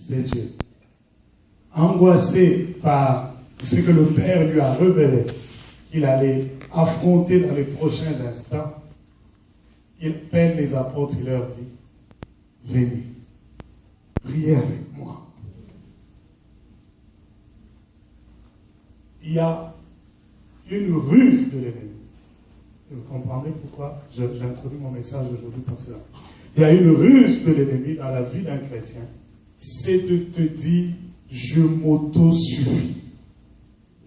de Dieu, angoissé par ce que le Père lui a révélé, qu'il allait affronter dans les prochains instants, il appelle les apôtres, il leur dit, venez, priez avec moi. Il y a une ruse de l'ennemi. Vous comprendrez pourquoi j'introduis mon message aujourd'hui pour cela. Il y a une ruse de l'ennemi dans la vie d'un chrétien, c'est de te dire, je m'auto-suffis.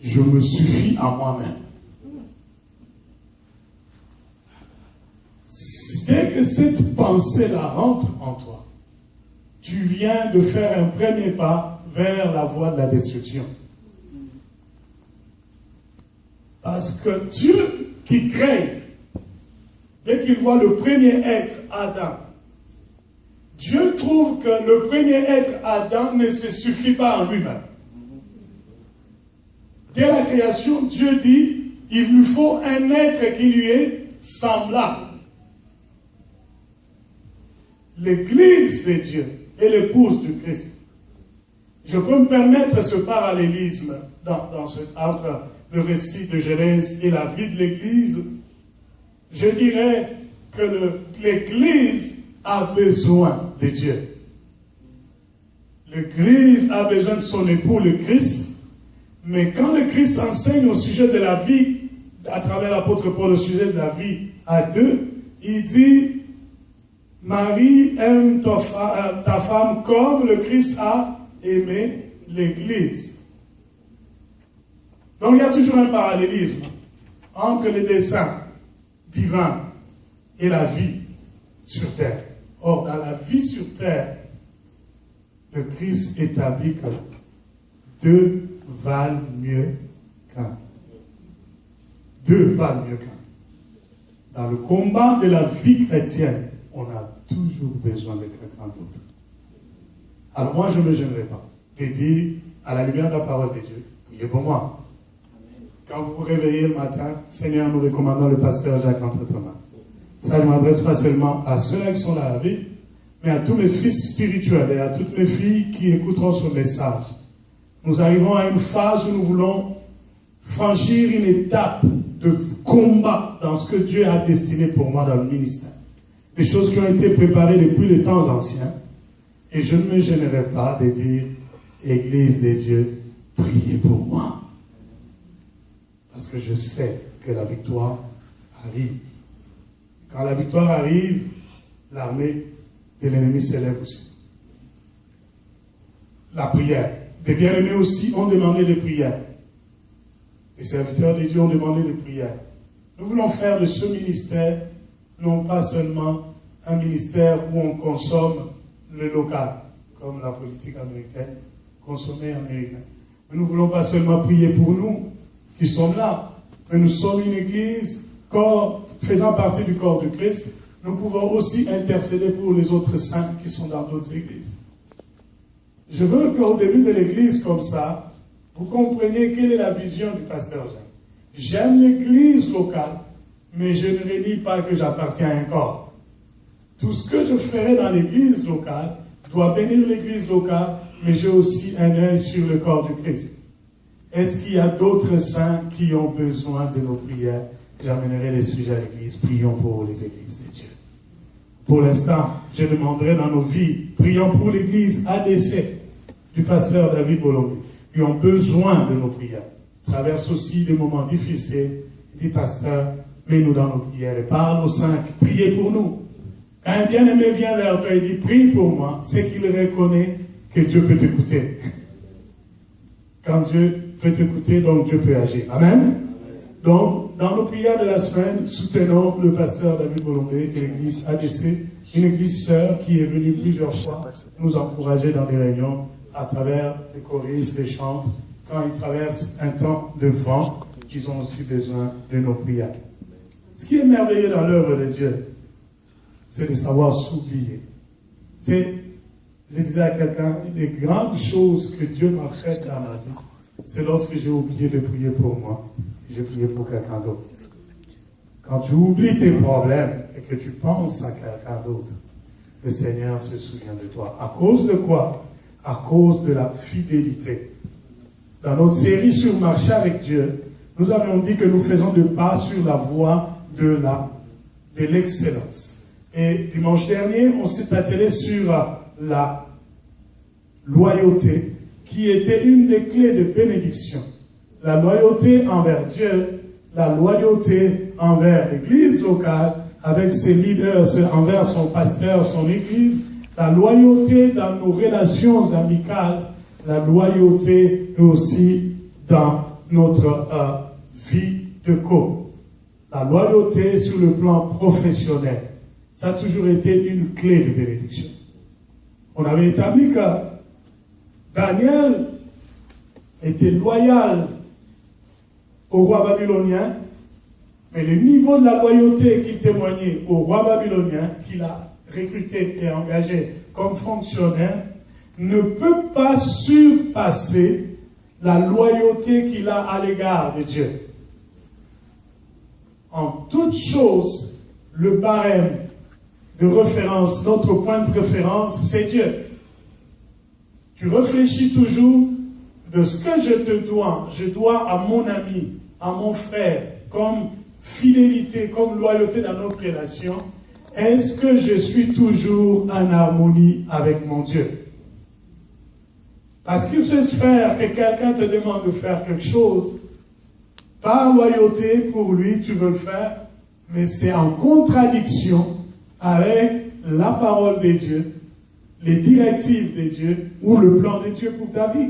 Je me suffis à moi-même. Dès que cette pensée-là rentre en toi, tu viens de faire un premier pas vers la voie de la destruction. Parce que Dieu qui crée, dès qu'il voit le premier être, Adam, Dieu trouve que le premier être, Adam, ne se suffit pas en lui-même. Dès la création, Dieu dit, il lui faut un être qui lui est semblable. L'Église de Dieu est l'épouse du Christ. Je peux me permettre ce parallélisme entre le récit de Genèse et la vie de l'Église. Je dirais que l'Église a besoin de Dieu. L'Église a besoin de son époux, le Christ. Mais quand le Christ enseigne au sujet de la vie, à travers l'apôtre Paul, au sujet de la vie à deux, il dit, Marie, aime ta femme comme le Christ a aimé l'Église. Donc il y a toujours un parallélisme entre les desseins divins et la vie sur terre. Or, dans la vie sur terre, le Christ établit que deux valent mieux qu'un. Deux valent mieux qu'un. Dans le combat de la vie chrétienne, on a toujours besoin de quelqu'un d'autre. Alors moi, je ne me gênerai pas de dire, à la lumière de la parole de Dieu, priez pour moi. Quand vous vous réveillez le matin, Seigneur, nous recommandons le pasteur Jacques entre tes mains. Ça, je ne m'adresse pas seulement à ceux qui sont dans la vie, mais à tous mes fils spirituels et à toutes mes filles qui écouteront ce message. Nous arrivons à une phase où nous voulons franchir une étape de combat dans ce que Dieu a destiné pour moi dans le ministère. Les choses qui ont été préparées depuis les temps anciens. Et je ne me gênerai pas de dire, Église de Dieu, priez pour moi. Parce que je sais que la victoire arrive. Quand la victoire arrive, l'armée de l'ennemi s'élève aussi. La prière. Les bien-aimés aussi ont demandé des prières. Les serviteurs de Dieu ont demandé des prières. Nous voulons faire de ce ministère, non pas seulement un ministère où on consomme le local, comme la politique américaine, consommer américain. Mais nous ne voulons pas seulement prier pour nous, qui sommes là, mais nous sommes une église, corps, faisant partie du corps du Christ. Nous pouvons aussi intercéder pour les autres saints qui sont dans d'autres églises. Je veux qu'au début de l'église comme ça, vous compreniez quelle est la vision du pasteur Jean. J'aime l'église locale, mais je ne renie pas que j'appartiens à un corps. Tout ce que je ferai dans l'église locale doit bénir l'église locale, mais j'ai aussi un œil sur le corps du Christ. Est-ce qu'il y a d'autres saints qui ont besoin de nos prières? J'amènerai les sujets à l'église. Prions pour les églises de Dieu. Pour l'instant, je demanderai dans nos vies, prions pour l'église ADC du pasteur David Bolomé. Ils ont besoin de nos prières. Ils traversent aussi des moments difficiles. Il dit, pasteur, mets-nous dans nos prières et parle aux saints, priez pour nous. Quand un bien-aimé vient vers toi et dit, prie pour moi, c'est qu'il reconnaît que Dieu peut t'écouter. Quand Dieu peut t'écouter, donc Dieu peut agir. Amen. Donc, dans nos prières de la semaine, soutenons le pasteur David Bolomé et l'église ADC, une église sœur qui est venue plusieurs fois nous encourager dans les réunions à travers les choristes, les chants. Quand ils traversent un temps de vent, ils ont aussi besoin de nos prières. Ce qui est merveilleux dans l'œuvre de Dieu, c'est de savoir s'oublier. Je disais à quelqu'un, une des grandes choses que Dieu m'a faites dans ma vie, c'est lorsque j'ai oublié de prier pour moi, j'ai prié pour quelqu'un d'autre. Quand tu oublies tes problèmes et que tu penses à quelqu'un d'autre, le Seigneur se souvient de toi. À cause de quoi? à cause de la fidélité. Dans notre série sur marcher avec Dieu, nous avions dit que nous faisons des pas sur la voie de l'excellence. Et dimanche dernier, on s'est attelé sur la loyauté, qui était une des clés de bénédiction. La loyauté envers Dieu, la loyauté envers l'Église locale, avec ses leaders, envers son pasteur, son Église, la loyauté dans nos relations amicales, la loyauté aussi dans notre vie de couple. La loyauté sur le plan professionnel, ça a toujours été une clé de bénédiction. On avait établi que Daniel était loyal au roi babylonien, mais le niveau de la loyauté qu'il témoignait au roi babylonien, qu'il a recruté et engagé comme fonctionnaire, ne peut pas surpasser la loyauté qu'il a à l'égard de Dieu. En toute chose, le barème de référence, notre point de référence, c'est Dieu. Tu réfléchis toujours de ce que je dois à mon ami, à mon frère, comme fidélité, comme loyauté dans notre relation. Est-ce que je suis toujours en harmonie avec mon Dieu? Parce qu'il peut se faire que quelqu'un te demande de faire quelque chose, par loyauté pour lui, tu veux le faire, mais c'est en contradiction avec la parole de Dieu, les directives de Dieu ou le plan de Dieu pour ta vie.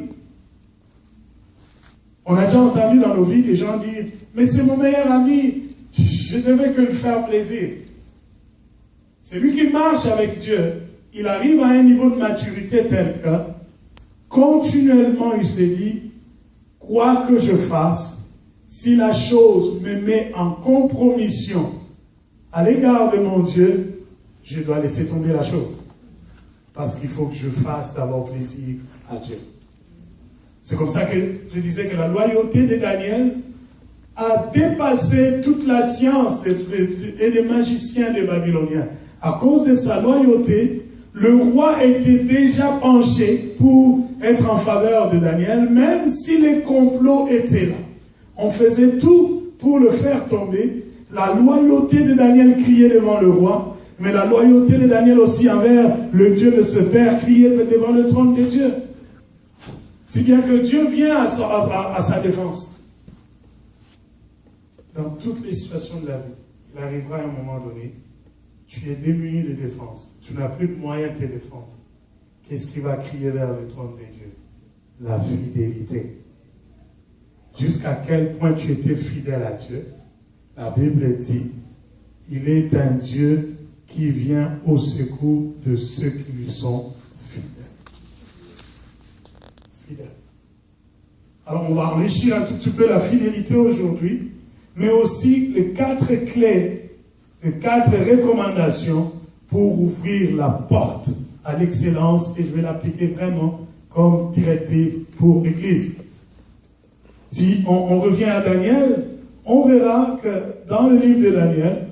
On a déjà entendu dans nos vies des gens dire « Mais c'est mon meilleur ami, je ne devais que lui faire plaisir. » C'est lui qui marche avec Dieu. Il arrive à un niveau de maturité tel que, continuellement, il se dit « Quoi que je fasse, si la chose me met en compromission à l'égard de mon Dieu, je dois laisser tomber la chose. Parce qu'il faut que je fasse d'abord plaisir à Dieu. » C'est comme ça que je disais que la loyauté de Daniel a dépassé toute la science et des magiciens des Babyloniens. À cause de sa loyauté, le roi était déjà penché pour être en faveur de Daniel, même si les complots étaient là. On faisait tout pour le faire tomber. La loyauté de Daniel criait devant le roi, mais la loyauté de Daniel aussi envers le Dieu de ce père criait devant le trône de Dieu. Si bien que Dieu vient à sa défense. Dans toutes les situations de la vie, il arrivera à un moment donné, tu es démuni de défense. Tu n'as plus de moyens de te défendre. Qu'est-ce qui va crier vers le trône de Dieu? La fidélité. Jusqu'à quel point tu étais fidèle à Dieu? La Bible dit, il est un Dieu qui vient au secours de ceux qui lui sont fidèles. Fidèles. Alors on va enrichir un tout petit peu la fidélité aujourd'hui, mais aussi les 4 clés, les 4 recommandations pour ouvrir la porte à l'excellence, et je vais l'appliquer vraiment comme directive pour l'Église. Si on revient à Daniel, on verra que dans le livre de Daniel,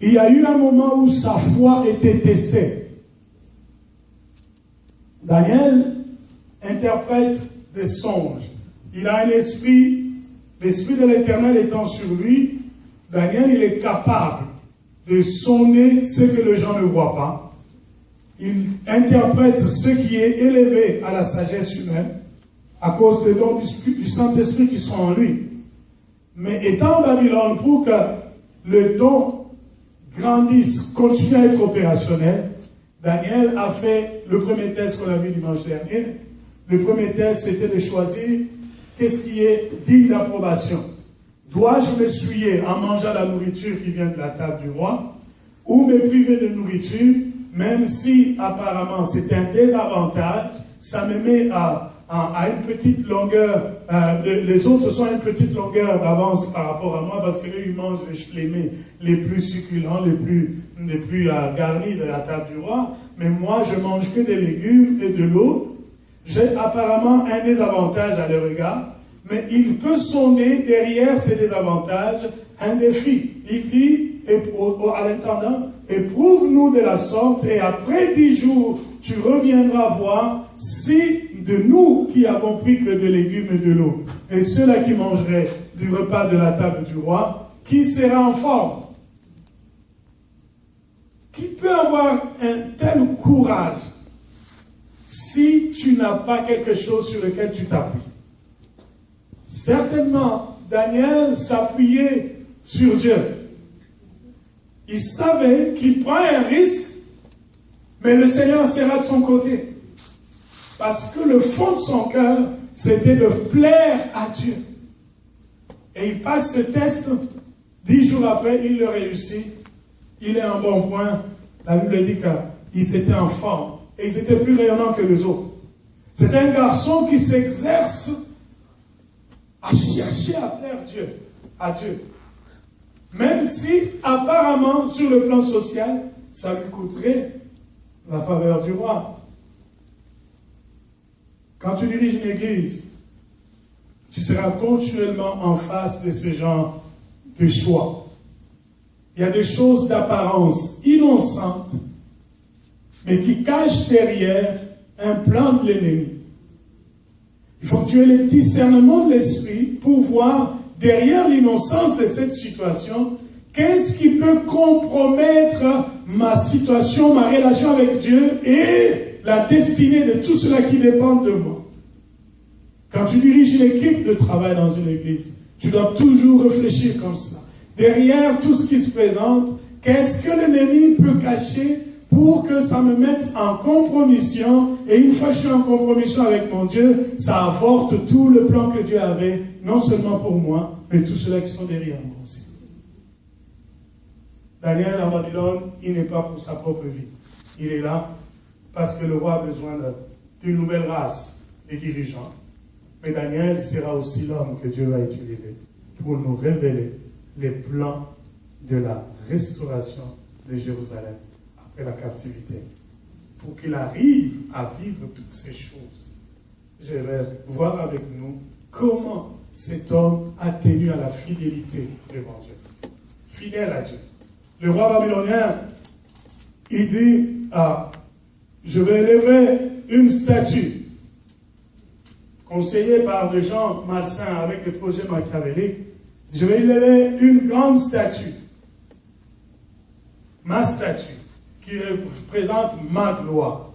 il y a eu un moment où sa foi était testée. Daniel interprète des songes. Il a un esprit, l'esprit de l'Éternel étant sur lui, Daniel, il est capable de sonder ce que les gens ne voient pas. Il interprète ce qui est élevé à la sagesse humaine à cause des dons du Saint-Esprit qui sont en lui. Mais étant en Babylone, pour que le don grandisse, continue à être opérationnel, Daniel a fait le premier test qu'on a vu dimanche dernier. Le premier test, c'était de choisir qu'est-ce qui est digne d'approbation. Dois-je m'essuyer en mangeant la nourriture qui vient de la table du roi, ou me priver de nourriture, même si apparemment c'est un désavantage, ça me met à une petite longueur, les autres sont à une petite longueur d'avance par rapport à moi, parce qu'eux ils mangent les mets les plus succulents, les plus garnis de la table du roi, mais moi je mange que des légumes et de l'eau. J'ai apparemment un désavantage à leur regard, mais il peut sonder derrière ces désavantages un défi. Il dit, à l'intendant, éprouve-nous de la sorte, et après 10 jours, tu reviendras voir si de nous qui avons pris que de légumes et de l'eau, et ceux-là qui mangeraient du repas de la table du roi, qui sera en forme? Qui peut avoir un tel courage si tu n'as pas quelque chose sur lequel tu t'appuies? Certainement, Daniel s'appuyait sur Dieu. Il savait qu'il prend un risque, mais le Seigneur sera de son côté. Parce que le fond de son cœur, c'était de plaire à Dieu. Et il passe ce test, 10 jours après, il le réussit. Il est en bon point. La Bible dit qu'ils étaient en forme. Et ils étaient plus rayonnants que les autres. C'est un garçon qui s'exerce à chercher à plaire à Dieu. Même si, apparemment, sur le plan social, ça lui coûterait la faveur du roi. Quand tu diriges une église, tu seras continuellement en face de ce genre de choix. Il y a des choses d'apparence innocentes, mais qui cachent derrière un plan de l'ennemi. Il faut que tu aies le discernement de l'esprit pour voir derrière l'innocence de cette situation, qu'est-ce qui peut compromettre ma situation, ma relation avec Dieu et la destinée de tout cela qui dépend de moi. Quand tu diriges une équipe de travail dans une église, tu dois toujours réfléchir comme cela. Derrière tout ce qui se présente, qu'est-ce que l'ennemi peut cacher pour que ça me mette en compromission, et une fois que je suis en compromission avec mon Dieu, ça avorte tout le plan que Dieu avait, non seulement pour moi, mais tous ceux-là qui sont derrière moi aussi. Daniel en Babylone, il n'est pas pour sa propre vie. Il est là parce que le roi a besoin d'une nouvelle race de dirigeants. Mais Daniel sera aussi l'homme que Dieu va utiliser pour nous révéler les plans de la restauration de Jérusalem après la captivité. Pour qu'il arrive à vivre toutes ces choses. Je vais voir avec nous comment cet homme a tenu à la fidélité devant Dieu. Fidèle à Dieu. Le roi babylonien, il dit, je vais élever une statue, conseillé par des gens malsains avec des projets machiavéliques, je vais élever une grande statue, ma statue, qui représente ma gloire,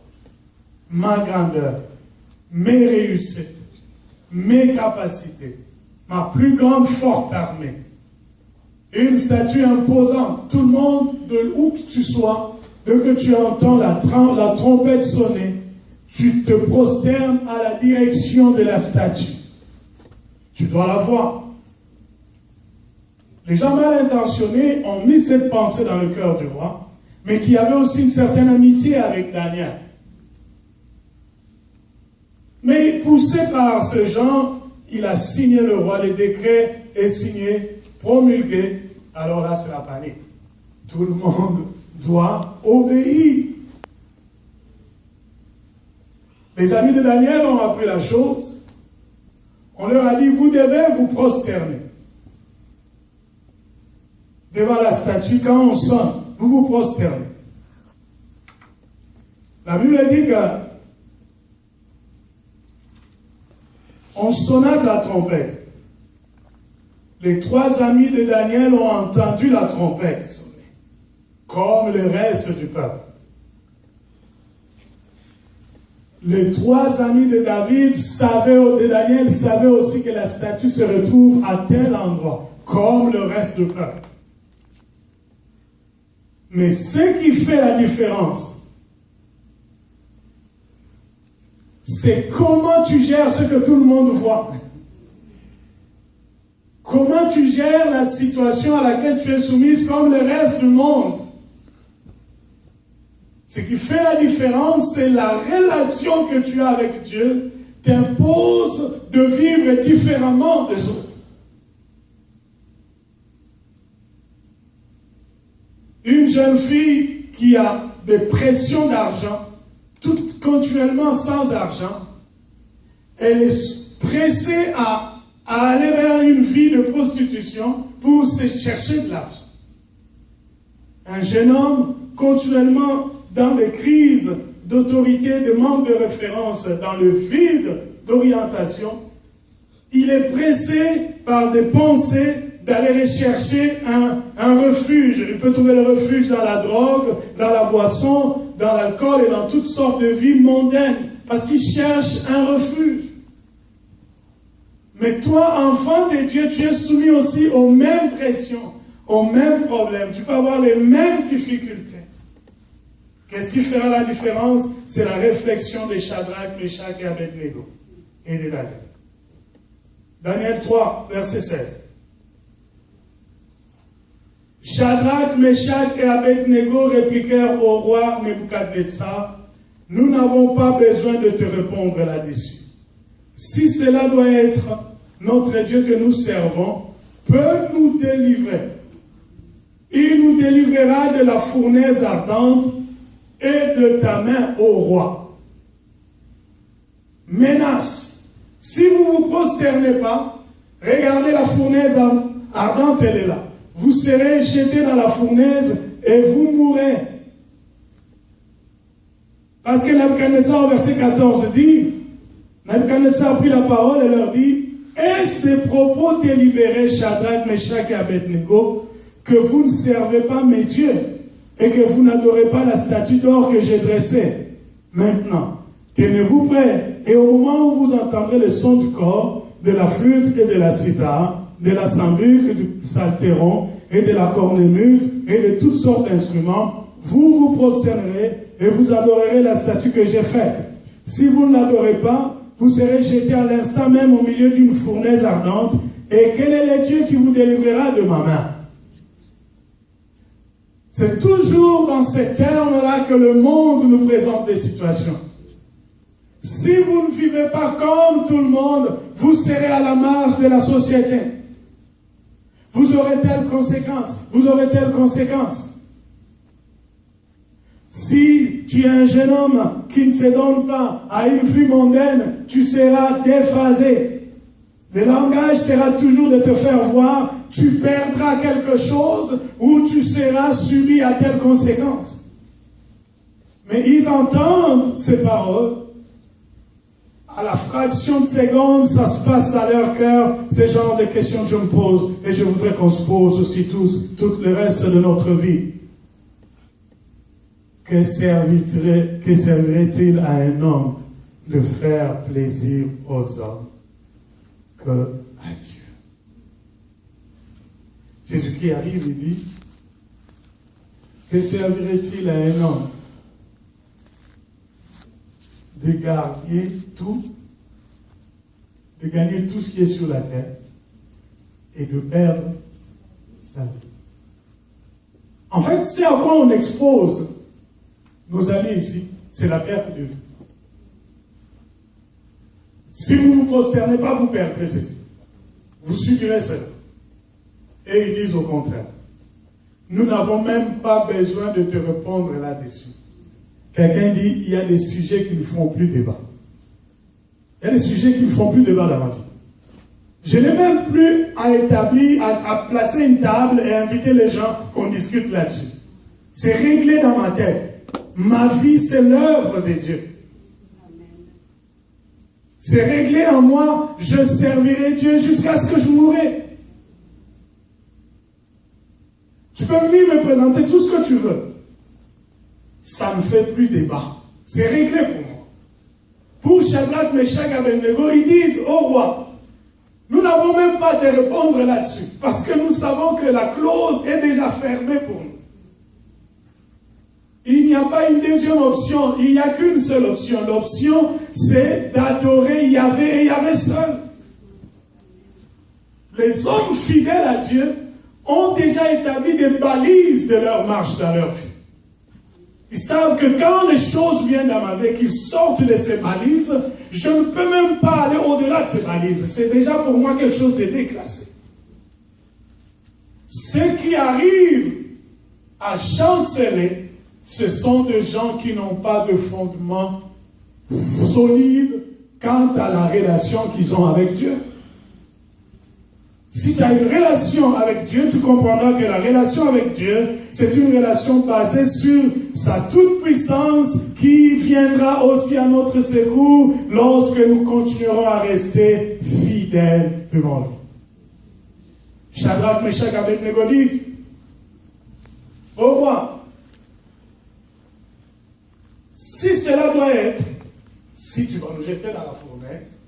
ma grandeur, mes réussites, mes capacités, ma plus grande forte armée. Une statue imposante. Tout le monde, de où que tu sois, dès que tu entends la trompette sonner, tu te prosternes à la direction de la statue. Tu dois la voir. Les gens mal intentionnés ont mis cette pensée dans le cœur du roi, mais qui avait aussi une certaine amitié avec Daniel. Mais poussé par ce genre, il a signé le roi, le décret est signé, promulgué. Alors là, c'est la panique. Tout le monde doit obéir. Les amis de Daniel ont appris la chose. On leur a dit, vous devez vous prosterner devant la statue. Quand on sonne, vous vous prosternez. La Bible dit que on sonna de la trompette. Les 3 amis de Daniel ont entendu la trompette sonner, comme le reste du peuple. Les 3 amis de Daniel savaient aussi que la statue se retrouve à tel endroit, comme le reste du peuple. Mais ce qui fait la différence, c'est comment tu gères ce que tout le monde voit. Comment tu gères la situation à laquelle tu es soumise comme le reste du monde. Ce qui fait la différence, c'est la relation que tu as avec Dieu t'impose de vivre différemment des autres. Une jeune fille qui a des pressions d'argent, toute continuellement sans argent, elle est pressée à aller vers une vie de prostitution pour se chercher de l'argent. Un jeune homme continuellement dans des crises d'autorité, de manque de référence, dans le vide d'orientation, il est pressé par des pensées d'aller rechercher un refuge. Il peut trouver le refuge dans la drogue, dans la boisson, dans l'alcool et dans toutes sortes de vies mondaines, parce qu'il cherche un refuge. Mais toi, enfant de Dieu, tu es soumis aussi aux mêmes pressions, aux mêmes problèmes. Tu peux avoir les mêmes difficultés. Qu'est-ce qui fera la différence? C'est la réflexion de Shadrach, Meshach et Abednego et de Daniel. Daniel 3, verset 16. Shadrach, Meshach et Abednego répliquèrent au roi Nebuchadnezzar, « Nous n'avons pas besoin de te répondre là-dessus. Si cela doit être notre Dieu que nous servons, peut nous délivrer. Il nous délivrera de la fournaise ardente et de ta main, ô roi. Menace, si vous ne vous prosternez pas, regardez la fournaise ardente, elle est là. Vous serez jetés dans la fournaise et vous mourrez. » Parce que Nebuchadnezzar, au verset 14, dit, Nebuchadnezzar a pris la parole et leur dit, « Est-ce des propos délibérés, Shadrach, Meshach et Abednego, que vous ne servez pas mes dieux et que vous n'adorez pas la statue d'or que j'ai dressée? Maintenant, tenez-vous prêts, et au moment où vous entendrez le son du corps, de la flûte et de la cithare, de la sambuc, du psaltéron et de la cornemuse et de toutes sortes d'instruments, vous vous prosternerez et vous adorerez la statue que j'ai faite. Si vous ne l'adorez pas, vous serez jetés à l'instant même au milieu d'une fournaise ardente. Et quel est le Dieu qui vous délivrera de ma main? » C'est toujours dans ces termes-là que le monde nous présente des situations. Si vous ne vivez pas comme tout le monde, vous serez à la marge de la société. Vous aurez telle conséquence, vous aurez telle conséquence. Si tu es un jeune homme qui ne se donne pas à une vie mondaine, tu seras déphasé. Le langage sera toujours de te faire voir, tu perdras quelque chose ou tu seras subi à telle conséquence. Mais ils entendent ces paroles. À la fraction de seconde, ça se passe dans leur cœur. Ce genre de questions que je me pose. Et je voudrais qu'on se pose aussi tous, tout le reste de notre vie. Que servirait-il à un homme de faire plaisir aux hommes que à Dieu? Jésus-Christ arrive et dit, que servirait-il à un homme de gagner tout ce qui est sur la terre et de perdre sa vie? En fait, c'est à quoi on expose nos amis ici, c'est la perte de vie. Si vous ne vous prosternez pas, vous perdrez ceci. Vous subirez cela. Et ils disent au contraire, nous n'avons même pas besoin de te répondre là-dessus. Quelqu'un dit, il y a des sujets qui ne font plus débat. Il y a des sujets qui ne font plus débat dans ma vie. Je n'ai même plus à établir, à placer une table et inviter les gens qu'on discute là-dessus. C'est réglé dans ma tête. Ma vie, c'est l'œuvre de Dieu. C'est réglé en moi. Je servirai Dieu jusqu'à ce que je mourrai. Tu peux venir me présenter tout ce que tu veux. Ça ne fait plus débat. C'est réglé pour moi. Pour Shadrach, Meshach et Abednego, ils disent au roi, nous n'avons même pas à te répondre là-dessus. Parce que nous savons que la clause est déjà fermée pour nous. Il n'y a pas une deuxième option, il n'y a qu'une seule option. L'option, c'est d'adorer Yahvé et Yahvé seul. Les hommes fidèles à Dieu ont déjà établi des balises de leur marche dans leur vie. Ils savent que quand les choses viennent dans ma vie, qu'ils sortent de ces balises, je ne peux même pas aller au-delà de ces balises. C'est déjà pour moi quelque chose de déclassé. Ceux qui arrivent à chanceler, ce sont des gens qui n'ont pas de fondement solide quant à la relation qu'ils ont avec Dieu. Si tu as une relation avec Dieu, tu comprendras que la relation avec Dieu, c'est une relation basée sur sa toute-puissance qui viendra aussi à notre secours lorsque nous continuerons à rester fidèles devant lui. Shadrach, Meshach, Abednego disent, au roi, si cela doit être, si tu vas nous jeter dans la fournaise,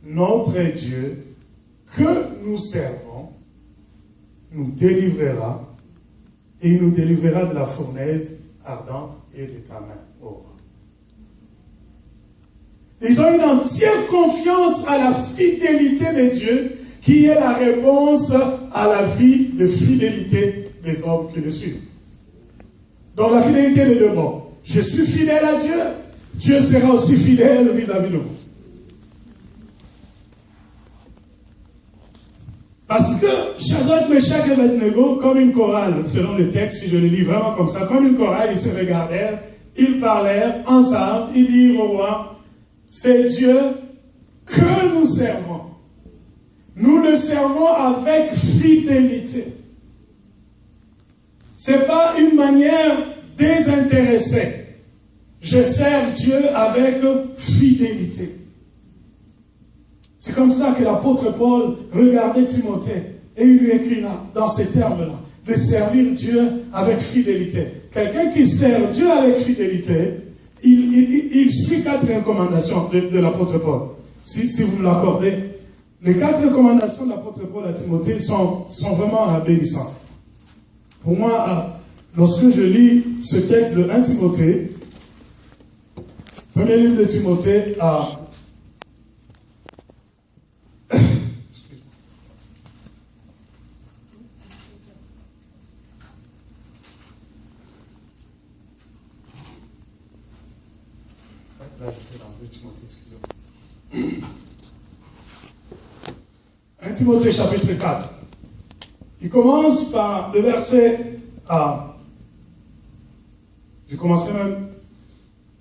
notre Dieu que nous servons nous délivrera et il nous délivrera de la fournaise ardente et de ta main, ô roi. Ils ont une entière confiance à la fidélité de Dieu qui est la réponse à la vie de fidélité des hommes qui le suivent. Donc la fidélité de deux bords. Je suis fidèle à Dieu, Dieu sera aussi fidèle vis-à-vis de moi. Parce que Shadrach, Meshach et Abednego, comme une chorale, selon le texte, si je le lis vraiment comme ça, comme une chorale, ils se regardèrent, ils parlèrent ensemble, ils dirent au roi, c'est Dieu que nous servons. Nous le servons avec fidélité. Ce n'est pas une manière désintéressée. Je sers Dieu avec fidélité. C'est comme ça que l'apôtre Paul regardait Timothée et il lui écrira dans ces termes-là, de servir Dieu avec fidélité. Quelqu'un qui sert Dieu avec fidélité, il suit 4 recommandations de l'apôtre Paul. Si vous me l'accordez, les 4 recommandations de l'apôtre Paul à Timothée sont vraiment bénissantes. Pour moi, lorsque je lis ce texte de 1 Timothée, premier livre de Timothée, Timothée chapitre 4. Il commence par le verset je commencerai même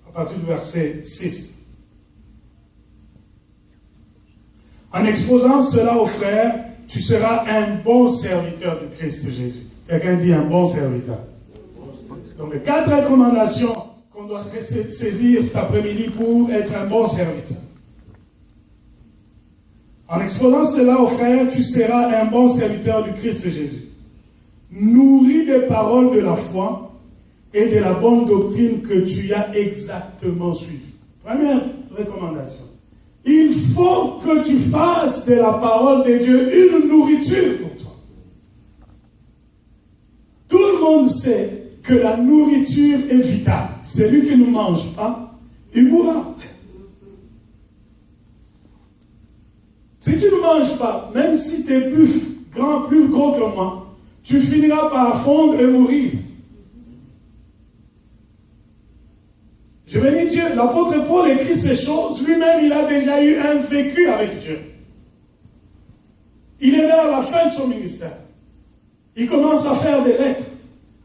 à partir du verset 6. En exposant cela aux frères, tu seras un bon serviteur du Christ Jésus. Quelqu'un dit un bon serviteur. Donc les 4 recommandations qu'on doit saisir cet après-midi pour être un bon serviteur. En exposant cela aux frères, tu seras un bon serviteur du Christ Jésus. Nourri des paroles de la foi et de la bonne doctrine que tu as exactement suivie. Première recommandation. Il faut que tu fasses de la parole de Dieu une nourriture pour toi. Tout le monde sait que la nourriture est vitale. Celui qui ne mange pas, il mourra. Si tu ne manges pas, même si tu es plus gros que moi, tu finiras par fondre et mourir. Je bénis Dieu. L'apôtre Paul écrit ces choses. Lui-même, il a déjà eu un vécu avec Dieu. Il est vers la fin de son ministère. Il commence à faire des lettres.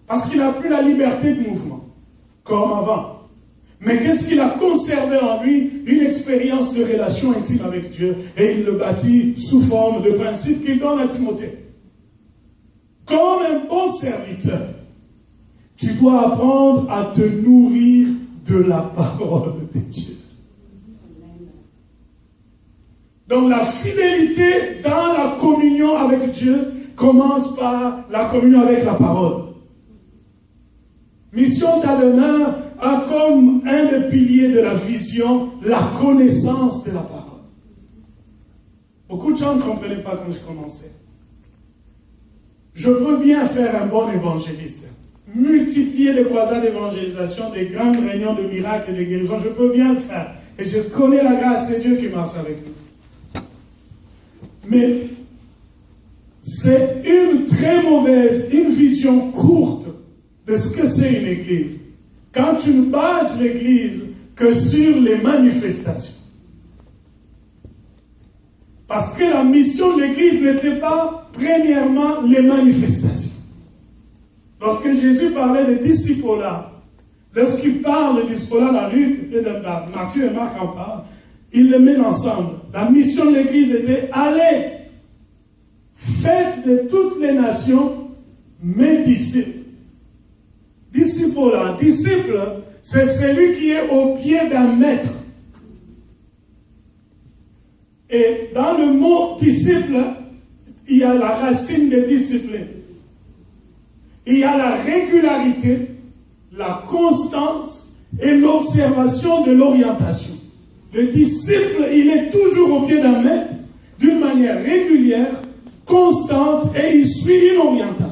Parce qu'il n'a plus la liberté de mouvement. Comme avant. Mais qu'est-ce qu'il a conservé en lui? Une expérience de relation intime avec Dieu. Et il le bâtit sous forme de principe qu'il donne à Timothée. Comme un bon serviteur, tu dois apprendre à te nourrir de la parole de Dieu. Donc la fidélité dans la communion avec Dieu commence par la communion avec la parole. Mission d'Adonai a comme un des piliers de la vision la connaissance de la parole. Beaucoup de gens ne comprenaient pas quand je commençais. Je peux bien faire un bon évangéliste, multiplier les croisades d'évangélisation, des grandes réunions de miracles et de guérisons, je peux bien le faire. Et je connais la grâce de Dieu qui marche avec nous. Mais c'est une très mauvaise, une vision courte de ce que c'est une église. Quand tu ne bases l'église que sur les manifestations. Parce que la mission de l'église n'était pas, premièrement, les manifestations. Lorsque Jésus parlait de disciple-là, lorsqu'il parle de disciple-là dans Luc, dans Matthieu et Marc en parlent, il les met ensemble. La mission de l'église était aller faites de toutes les nations mes disciples. Disciple, c'est celui qui est au pied d'un maître. Et dans le mot disciple, il y a la racine de discipline. Il y a la régularité, la constance et l'observation de l'orientation. Le disciple, il est toujours au pied d'un maître, d'une manière régulière, constante, et il suit une orientation.